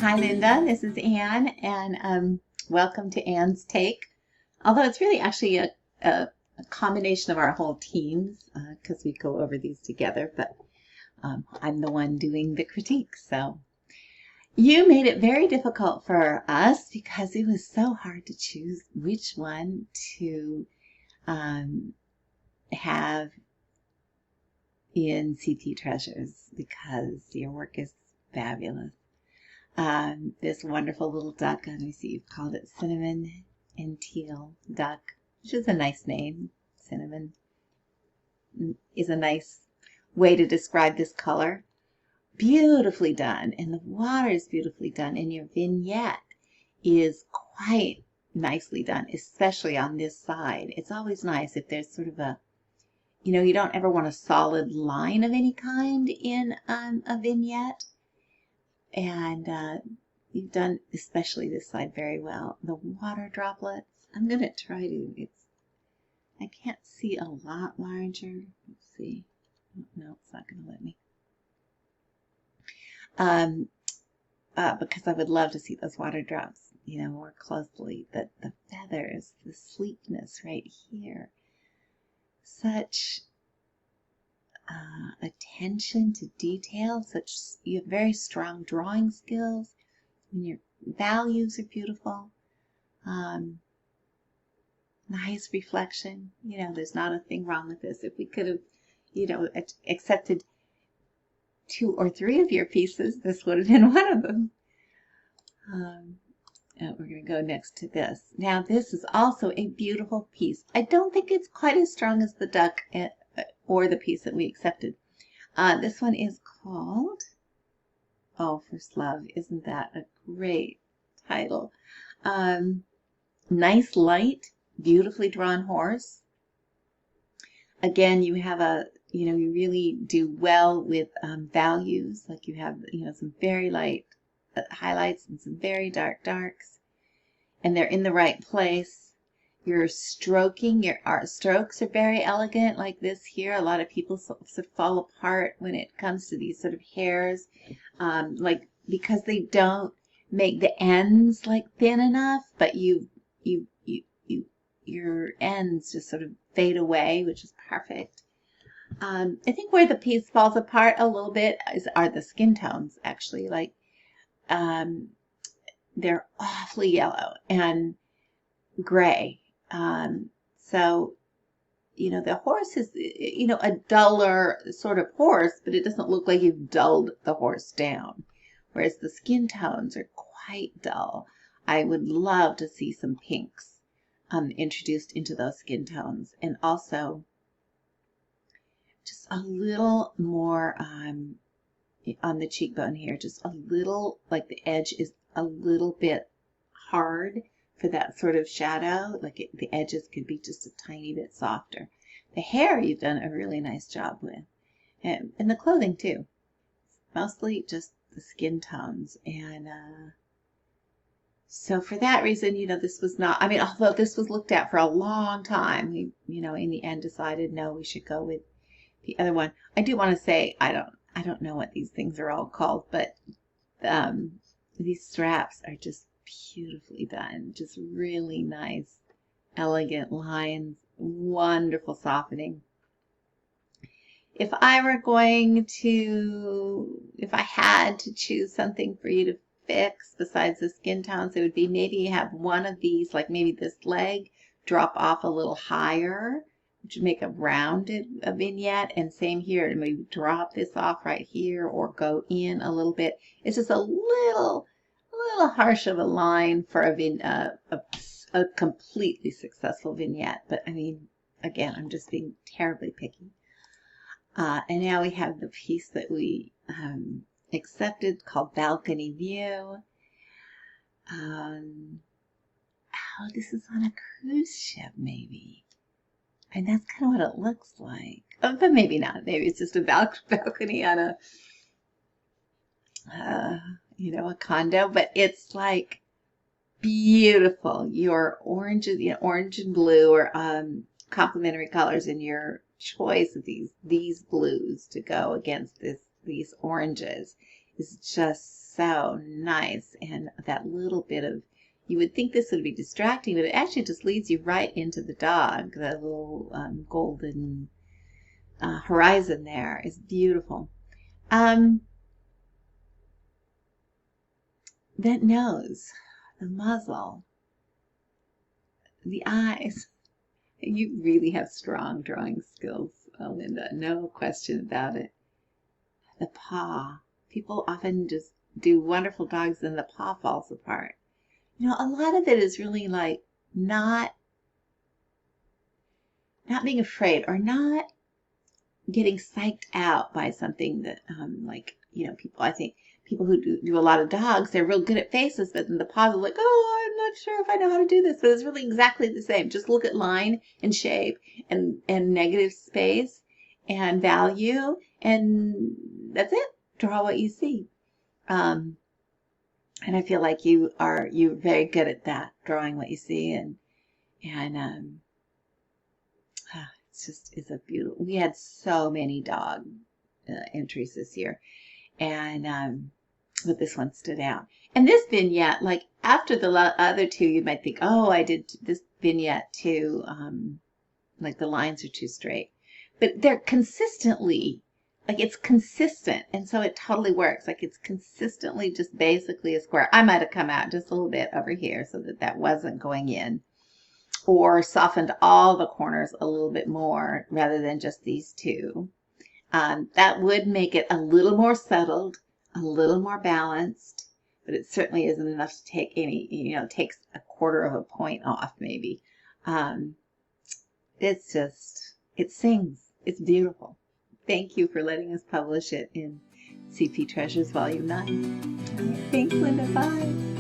Hi, Linda. This is Anne, and welcome to Anne's Take. Although it's really actually a combination of our whole teams because we go over these together, but I'm the one doing the critique. So you made it very difficult for us because it was so hard to choose which one to have in CT Treasures because your work is fabulous. This wonderful little duck, let me see, you've called it Cinnamon and Teal Duck, which is a nice name. Cinnamon is a nice way to describe this color. Beautifully done, and the water is beautifully done, and your vignette is quite nicely done, especially on this side. It's always nice if there's sort of a, you don't ever want a solid line of any kind in a vignette. And you've done, especially this side, very well. The water droplets, I'm going to try to, I can't see a lot larger. Let's see. No, it's not going to let me. Because I would love to see those water drops, more closely. The feathers, the sleekness right here. Such attention to detail, you have very strong drawing skills, and your values are beautiful. Nice reflection. There's not a thing wrong with this. If we could have, accepted 2 or 3 of your pieces, this would have been one of them. We're going to go next to this. Now, this is also a beautiful piece. I don't think it's quite as strong as the duck or the piece that we accepted. This one is called, oh, First Love. Isn't that a great title? Nice light, beautifully drawn horse. Again, you have you really do well with values. Like you have, some very light highlights and some very dark darks. And they're in the right place. Your stroking, your art strokes are very elegant, like this here. A lot of people sort of fall apart when it comes to these sort of hairs, because they don't make the ends like thin enough, but your ends just sort of fade away, which is perfect. I think where the piece falls apart a little bit are the skin tones, actually. Like they're awfully yellow and gray. So, the horse is, a duller sort of horse, but it doesn't look like you've dulled the horse down. Whereas the skin tones are quite dull. I would love to see some pinks introduced into those skin tones. And also, just a little more on the cheekbone here. Just a little, like the edge is a little bit hard for that sort of shadow. Like the edges could be just a tiny bit softer. The hair you've done a really nice job with. And the clothing too. Mostly just the skin tones. And so for that reason, this was not, although this was looked at for a long time, we, in the end decided, no, we should go with the other one. I do want to say, I don't know what these things are all called, but these straps are just beautifully done. Just really nice, elegant lines, wonderful softening. If I had to choose something for you to fix besides the skin tones, it would be maybe have one of these, like maybe this leg, drop off a little higher, which would make a rounded vignette, and same here, and maybe drop this off right here or go in a little bit. It's just a little harsh of a line for a completely successful vignette. But again, I'm just being terribly picky. And now we have the piece that we accepted called Balcony View. This is on a cruise ship, maybe. And that's kind of what it looks like. But maybe not. Maybe it's just a balcony on a condo, but it's like beautiful. Your oranges, orange and blue are complementary colors, and your choice of these blues to go against these oranges is just so nice. And that little bit of, you would think this would be distracting, but it actually just leads you right into the dog. The little golden horizon there is beautiful. That nose, the muzzle, the eyes. You really have strong drawing skills, Linda. No question about it. The paw. People often just do wonderful dogs and the paw falls apart. You know, a lot of it is really like not being afraid or not getting psyched out by something that, like, you know, I think people who do a lot of dogs, they're real good at faces, but then the paws are like, oh, I'm not sure if I know how to do this, but it's really exactly the same. Just look at line and shape and negative space and value, and that's it. Draw what you see. And I feel like you're very good at that, drawing what you see, and it's a beautiful. We had so many dog entries this year, and but this one stood out. And this vignette, like after the other two, you might think, oh, I did this vignette too. Like the lines are too straight, but they're consistently, like it's consistent, and so it totally works. Like it's consistently just basically a square. I might have come out just a little bit over here so that wasn't going in, or softened all the corners a little bit more rather than just these two. That would make it a little more settled, a little more balanced, but it certainly isn't enough to take any, takes a quarter of a point off maybe. It's just, it sings. It's beautiful. Thank you for letting us publish it in CP Treasures Volume 9. Thanks, Linda. Bye.